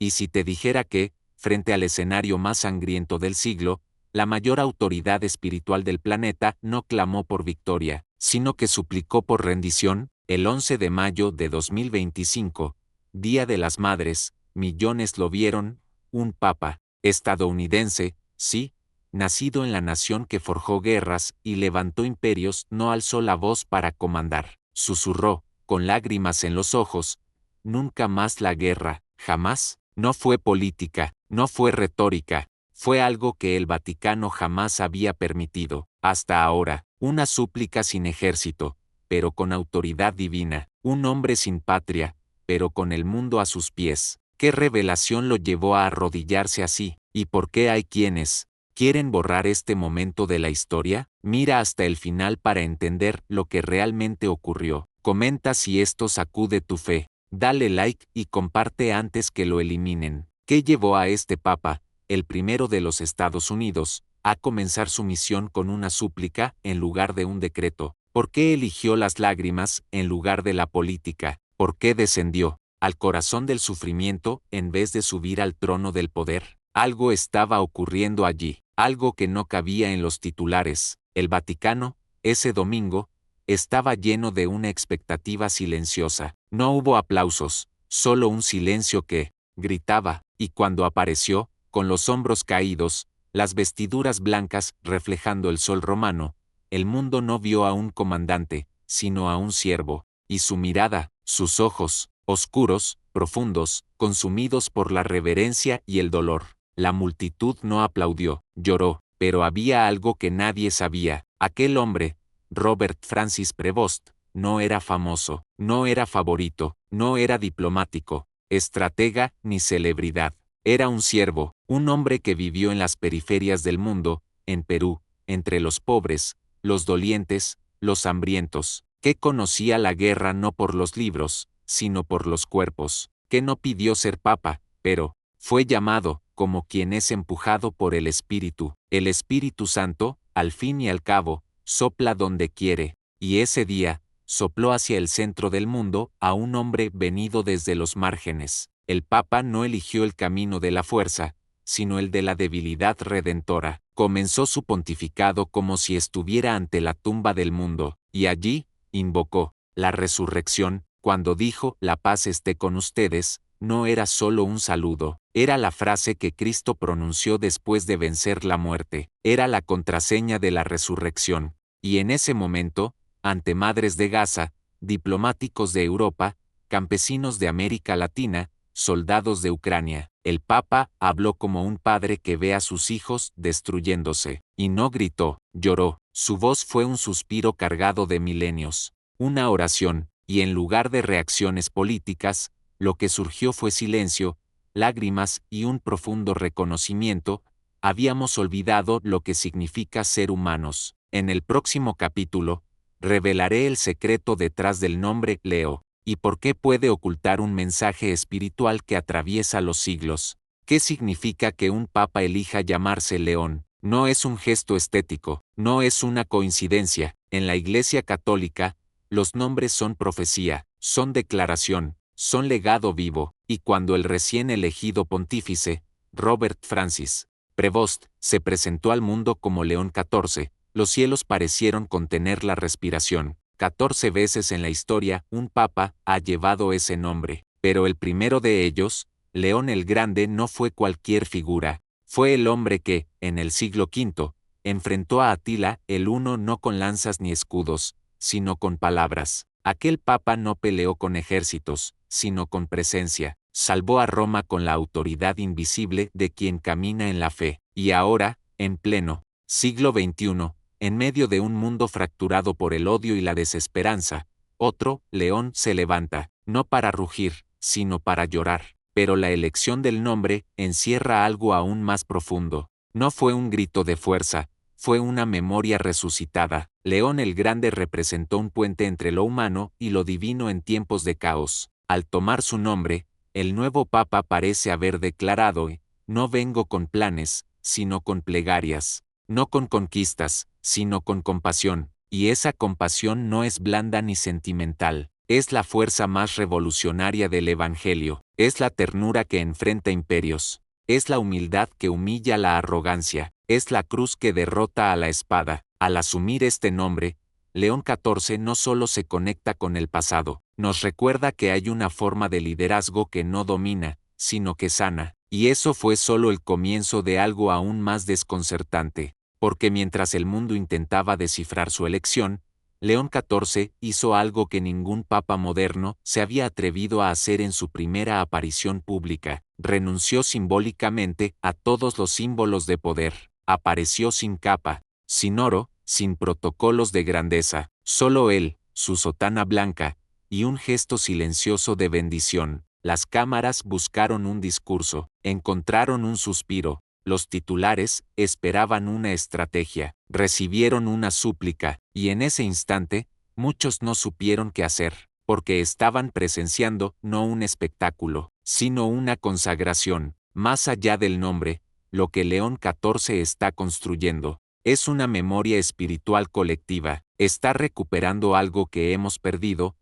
Y si te dijera que, frente al escenario más sangriento del siglo, la mayor autoridad espiritual del planeta no clamó por victoria, sino que suplicó por rendición, el 11 de mayo de 2025, Día de las Madres, millones lo vieron, un papa, estadounidense, sí, nacido en la nación que forjó guerras y levantó imperios, no alzó la voz para comandar, susurró, con lágrimas en los ojos, nunca más la guerra, jamás. No fue política, no fue retórica, fue algo que el Vaticano jamás había permitido, hasta ahora, una súplica sin ejército, pero con autoridad divina, un hombre sin patria, pero con el mundo a sus pies. ¿Qué revelación lo llevó a arrodillarse así? ¿Y por qué hay quienes quieren borrar este momento de la historia? Mira hasta el final para entender lo que realmente ocurrió. Comenta si esto sacude tu fe. Dale like y comparte antes que lo eliminen. ¿Qué llevó a este papa, el primero de los Estados Unidos, a comenzar su misión con una súplica en lugar de un decreto? ¿Por qué eligió las lágrimas en lugar de la política? ¿Por qué descendió al corazón del sufrimiento en vez de subir al trono del poder? Algo estaba ocurriendo allí, algo que no cabía en los titulares. El Vaticano, ese domingo, estaba lleno de una expectativa silenciosa. No hubo aplausos, solo un silencio que gritaba, y cuando apareció, con los hombros caídos, las vestiduras blancas reflejando el sol romano, el mundo no vio a un comandante, sino a un siervo, y su mirada, sus ojos, oscuros, profundos, consumidos por la reverencia y el dolor. La multitud no aplaudió, lloró, pero había algo que nadie sabía. Aquel hombre, Robert Francis Prevost, no era famoso, no era favorito, no era diplomático, estratega ni celebridad. Era un siervo, un hombre que vivió en las periferias del mundo, en Perú, entre los pobres, los dolientes, los hambrientos, que conocía la guerra no por los libros, sino por los cuerpos, que no pidió ser papa, pero fue llamado, como quien es empujado por el Espíritu Santo, al fin y al cabo, sopla donde quiere, y ese día, sopló hacia el centro del mundo a un hombre venido desde los márgenes. El Papa no eligió el camino de la fuerza, sino el de la debilidad redentora. Comenzó su pontificado como si estuviera ante la tumba del mundo, y allí, invocó la resurrección. Cuando dijo, la paz esté con ustedes, no era solo un saludo, era la frase que Cristo pronunció después de vencer la muerte, era la contraseña de la resurrección. Y en ese momento, ante madres de Gaza, diplomáticos de Europa, campesinos de América Latina, soldados de Ucrania, el Papa habló como un padre que ve a sus hijos destruyéndose, y no gritó, lloró, su voz fue un suspiro cargado de milenios, una oración, y en lugar de reacciones políticas, lo que surgió fue silencio, lágrimas y un profundo reconocimiento. Habíamos olvidado lo que significa ser humanos. En el próximo capítulo, revelaré el secreto detrás del nombre Leo, y por qué puede ocultar un mensaje espiritual que atraviesa los siglos. ¿Qué significa que un papa elija llamarse León? No es un gesto estético, no es una coincidencia. En la Iglesia Católica, los nombres son profecía, son declaración, son legado vivo, y cuando el recién elegido pontífice, Robert Francis Prevost, se presentó al mundo como León XIV, los cielos parecieron contener la respiración. 14 veces en la historia, un papa ha llevado ese nombre, pero el primero de ellos, León el Grande, no fue cualquier figura, fue el hombre que, en el siglo V, enfrentó a Atila el Huno no con lanzas ni escudos, sino con palabras. Aquel papa no peleó con ejércitos, sino con presencia, salvó a Roma con la autoridad invisible de quien camina en la fe, y ahora, en pleno siglo XXI, en medio de un mundo fracturado por el odio y la desesperanza, otro león se levanta, no para rugir, sino para llorar. Pero la elección del nombre encierra algo aún más profundo. No fue un grito de fuerza, fue una memoria resucitada. León el Grande representó un puente entre lo humano y lo divino en tiempos de caos. Al tomar su nombre, el nuevo Papa parece haber declarado: no vengo con planes, sino con plegarias. No con conquistas, sino con compasión. Y esa compasión no es blanda ni sentimental, Es la fuerza más revolucionaria del Evangelio. Es la ternura que enfrenta imperios. Es la humildad que humilla la arrogancia. Es la cruz que derrota a la espada. Al asumir este nombre, León XIV no solo se conecta con el pasado, nos recuerda que hay una forma de liderazgo que no domina, sino que sana. Y eso fue solo el comienzo de algo aún más desconcertante, porque mientras el mundo intentaba descifrar su elección, León XIV hizo algo que ningún papa moderno se había atrevido a hacer en su primera aparición pública. Renunció simbólicamente a todos los símbolos de poder. Apareció sin capa, sin oro, sin protocolos de grandeza. Solo él, su sotana blanca, y un gesto silencioso de bendición. Las cámaras buscaron un discurso, encontraron un suspiro. Los titulares esperaban una estrategia, recibieron una súplica, y en ese instante, muchos no supieron qué hacer, porque estaban presenciando no un espectáculo, sino una consagración. Más allá del nombre, lo que León XIV está construyendo es una memoria espiritual colectiva, está recuperando algo que hemos perdido,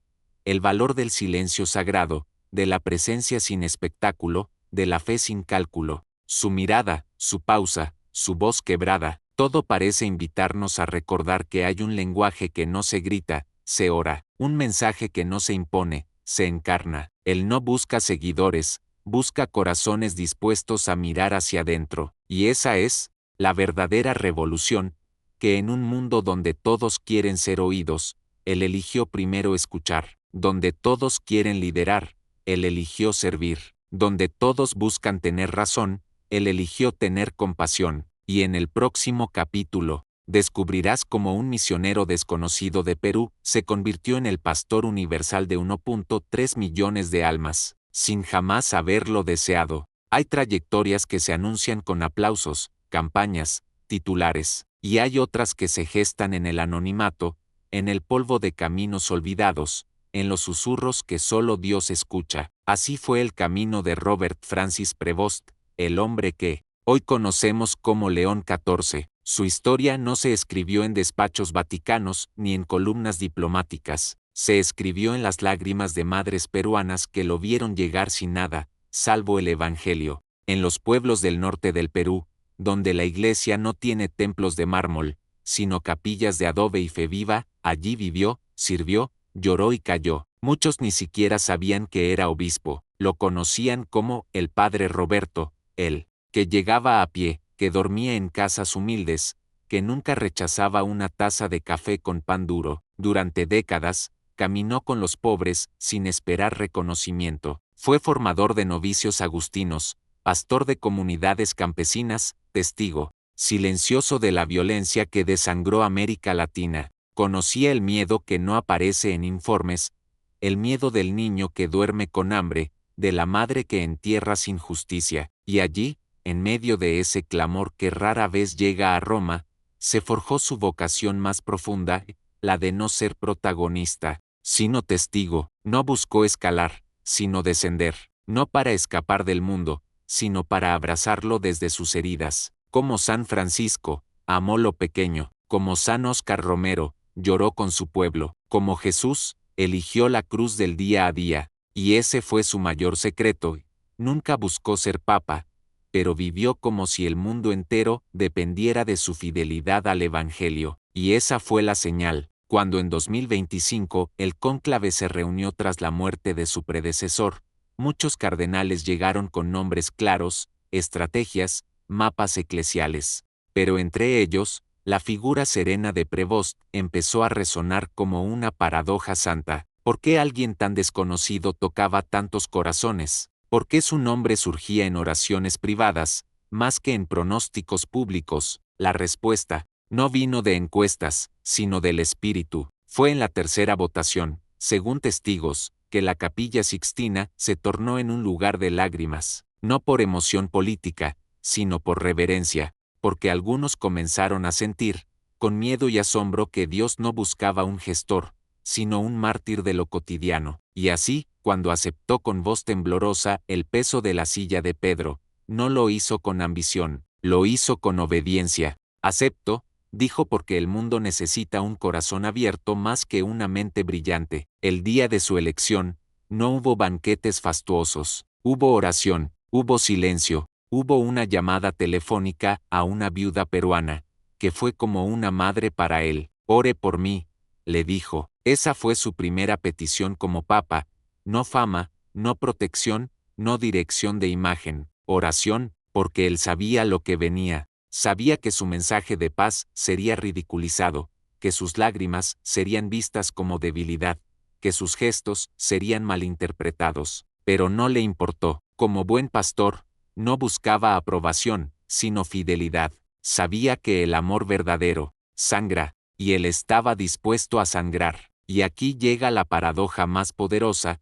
el valor del silencio sagrado, de la presencia sin espectáculo, de la fe sin cálculo. Su mirada, su pausa, su voz quebrada, todo parece invitarnos a recordar que hay un lenguaje que no se grita, se ora, un mensaje que no se impone, se encarna. Él no busca seguidores, busca corazones dispuestos a mirar hacia adentro, y esa es la verdadera revolución, que en un mundo donde todos quieren ser oídos, Él eligió primero escuchar, donde todos quieren liderar, Él eligió servir, donde todos buscan tener razón, Él eligió tener compasión, y en el próximo capítulo, descubrirás cómo un misionero desconocido de Perú se convirtió en el pastor universal de 1.3 millones de almas, sin jamás haberlo deseado. Hay trayectorias que se anuncian con aplausos, campañas, titulares, y hay otras que se gestan en el anonimato, en el polvo de caminos olvidados, en los susurros que solo Dios escucha. Así fue el camino de Robert Francis Prevost, el hombre que hoy conocemos como León XIV. Su historia no se escribió en despachos vaticanos ni en columnas diplomáticas, se escribió en las lágrimas de madres peruanas que lo vieron llegar sin nada, salvo el Evangelio, en los pueblos del norte del Perú, donde la iglesia no tiene templos de mármol, sino capillas de adobe y fe viva. Allí vivió, sirvió, lloró y cayó. Muchos ni siquiera sabían que era obispo, lo conocían como el Padre Roberto, él, que llegaba a pie, que dormía en casas humildes, que nunca rechazaba una taza de café con pan duro. Durante décadas, caminó con los pobres sin esperar reconocimiento. Fue formador de novicios agustinos, pastor de comunidades campesinas, testigo silencioso de la violencia que desangró América Latina. Conocía el miedo que no aparece en informes, el miedo del niño que duerme con hambre, de la madre que entierra sin justicia, y allí, en medio de ese clamor que rara vez llega a Roma, se forjó su vocación más profunda, la de no ser protagonista, sino testigo. No buscó escalar, sino descender, no para escapar del mundo, sino para abrazarlo desde sus heridas. Como San Francisco, amó lo pequeño, como San Óscar Romero, lloró con su pueblo, como Jesús, eligió la cruz del día a día, y ese fue su mayor secreto. Nunca buscó ser papa, pero vivió como si el mundo entero dependiera de su fidelidad al Evangelio, y esa fue la señal, cuando en 2025 el cónclave se reunió tras la muerte de su predecesor. Muchos cardenales llegaron con nombres claros, estrategias, mapas eclesiales, pero entre ellos, la figura serena de Prevost empezó a resonar como una paradoja santa. ¿Por qué alguien tan desconocido tocaba tantos corazones? ¿Por qué su nombre surgía en oraciones privadas, más que en pronósticos públicos? La respuesta no vino de encuestas, sino del Espíritu. Fue en la tercera votación, según testigos, que la Capilla Sixtina se tornó en un lugar de lágrimas, no por emoción política, sino por reverencia, porque algunos comenzaron a sentir, con miedo y asombro, que Dios no buscaba un gestor, sino un mártir de lo cotidiano. Y así, cuando aceptó con voz temblorosa el peso de la silla de Pedro, no lo hizo con ambición, lo hizo con obediencia. Acepto, dijo porque el mundo necesita un corazón abierto más que una mente brillante. El día de su elección, no hubo banquetes fastuosos, hubo oración, hubo silencio, hubo una llamada telefónica a una viuda peruana, que fue como una madre para él. Ore por mí, le dijo. Esa fue su primera petición como papa, no fama, no protección, no dirección de imagen, oración, porque él sabía lo que venía. Sabía que su mensaje de paz sería ridiculizado, que sus lágrimas serían vistas como debilidad, que sus gestos serían malinterpretados, pero no le importó. Como buen pastor, no buscaba aprobación, sino fidelidad. Sabía que el amor verdadero sangra, y él estaba dispuesto a sangrar. Y aquí llega la paradoja más poderosa.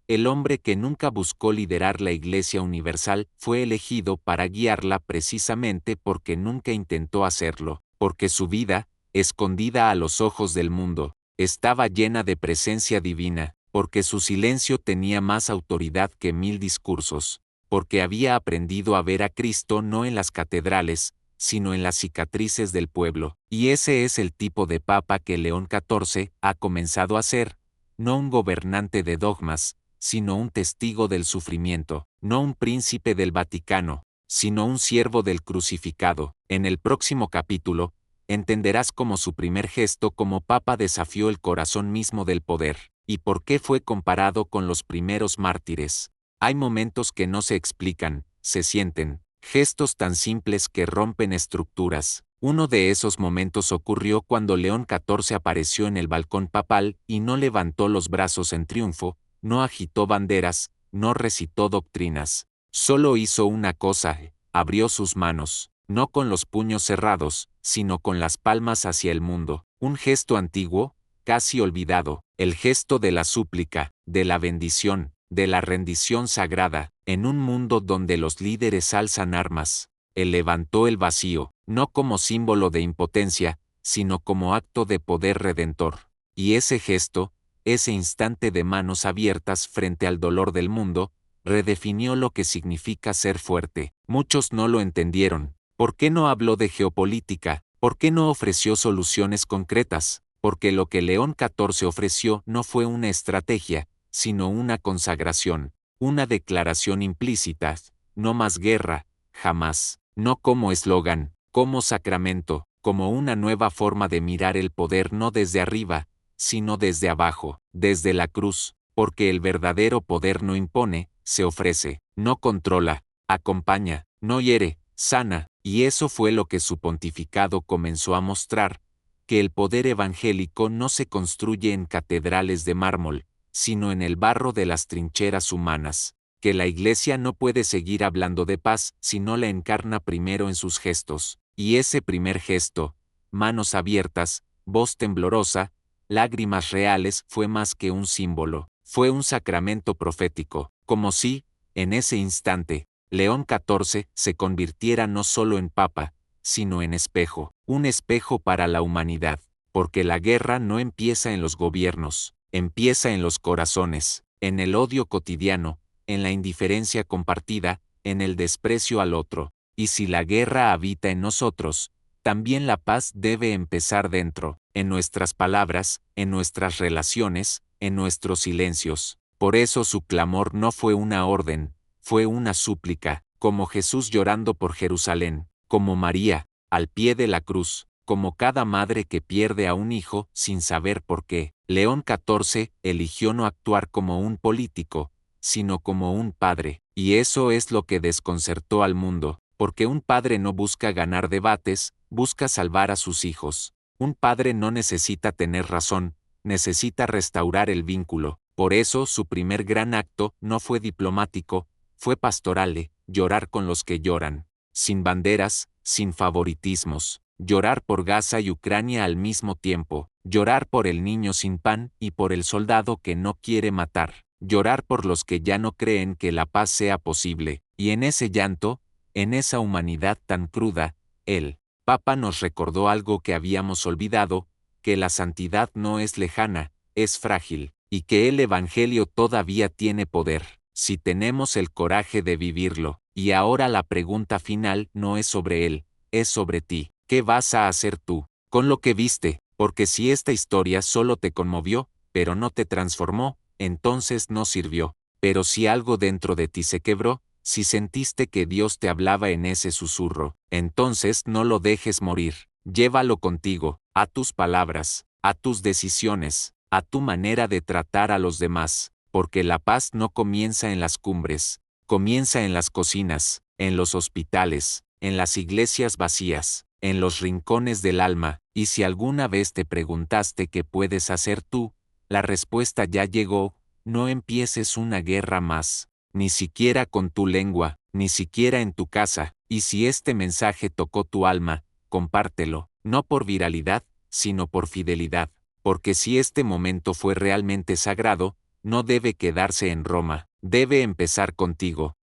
El hombre que nunca buscó liderar la Iglesia Universal fue elegido para guiarla precisamente porque nunca intentó hacerlo, porque su vida, escondida a los ojos del mundo, estaba llena de presencia divina, porque su silencio tenía más autoridad que 1000 discursos, porque había aprendido a ver a Cristo no en las catedrales, sino en las cicatrices del pueblo. Y ese es el tipo de papa que León XIV ha comenzado a ser, no un gobernante de dogmas, sino un testigo del sufrimiento, no un príncipe del Vaticano, sino un siervo del crucificado. En el próximo capítulo, entenderás cómo su primer gesto como papa desafió el corazón mismo del poder, y por qué fue comparado con los primeros mártires. Hay momentos que no se explican, se sienten, gestos tan simples que rompen estructuras. Uno de esos momentos ocurrió cuando León XIV apareció en el balcón papal y no levantó los brazos en triunfo, no agitó banderas, no recitó doctrinas. Solo hizo una cosa, abrió sus manos, no con los puños cerrados, sino con las palmas hacia el mundo. Un gesto antiguo, casi olvidado, el gesto de la súplica, de la bendición, de la rendición sagrada, en un mundo donde los líderes alzan armas. Él levantó el vacío, no como símbolo de impotencia, sino como acto de poder redentor. Y ese gesto, ese instante de manos abiertas frente al dolor del mundo, redefinió lo que significa ser fuerte. Muchos no lo entendieron. ¿Por qué no habló de geopolítica? ¿Por qué no ofreció soluciones concretas? Porque lo que León XIV ofreció no fue una estrategia, sino una consagración, una declaración implícita: no más guerra, jamás, no como eslogan, como sacramento, como una nueva forma de mirar el poder no desde arriba, sino desde abajo, desde la cruz, porque el verdadero poder no impone, se ofrece, no controla, acompaña, no hiere, sana, y eso fue lo que su pontificado comenzó a mostrar, que el poder evangélico no se construye en catedrales de mármol, sino en el barro de las trincheras humanas, que la Iglesia no puede seguir hablando de paz si no la encarna primero en sus gestos, y ese primer gesto, manos abiertas, voz temblorosa, lágrimas reales, fue más que un símbolo, fue un sacramento profético, como si, en ese instante, León XIV se convirtiera no solo en papa, sino en espejo, un espejo para la humanidad, porque la guerra no empieza en los gobiernos, empieza en los corazones, en el odio cotidiano, en la indiferencia compartida, en el desprecio al otro, y si la guerra habita en nosotros, también la paz debe empezar dentro, en nuestras palabras, en nuestras relaciones, en nuestros silencios. Por eso su clamor no fue una orden, fue una súplica, como Jesús llorando por Jerusalén, como María, al pie de la cruz, como cada madre que pierde a un hijo sin saber por qué. León XIV eligió no actuar como un político, sino como un padre, y eso es lo que desconcertó al mundo, porque un padre no busca ganar debates, busca salvar a sus hijos. Un padre no necesita tener razón, necesita restaurar el vínculo. Por eso su primer gran acto no fue diplomático, fue pastoral, llorar con los que lloran, sin banderas, sin favoritismos, llorar por Gaza y Ucrania al mismo tiempo, llorar por el niño sin pan y por el soldado que no quiere matar, llorar por los que ya no creen que la paz sea posible, y en ese llanto, en esa humanidad tan cruda, el Papa nos recordó algo que habíamos olvidado, que la santidad no es lejana, es frágil, y que el Evangelio todavía tiene poder, si tenemos el coraje de vivirlo. Y ahora la pregunta final no es sobre él, es sobre ti. ¿Qué vas a hacer tú con lo que viste? Porque si esta historia solo te conmovió, pero no te transformó, entonces no sirvió. Pero si algo dentro de ti se quebró, si sentiste que Dios te hablaba en ese susurro, entonces no lo dejes morir. Llévalo contigo, a tus palabras, a tus decisiones, a tu manera de tratar a los demás, porque la paz no comienza en las cumbres, comienza en las cocinas, en los hospitales, en las iglesias vacías, en los rincones del alma, y si alguna vez te preguntaste qué puedes hacer tú, la respuesta ya llegó: no empieces una guerra más, ni siquiera con tu lengua, ni siquiera en tu casa, y si este mensaje tocó tu alma, compártelo, no por viralidad, sino por fidelidad, porque si este momento fue realmente sagrado, no debe quedarse en Roma, debe empezar contigo.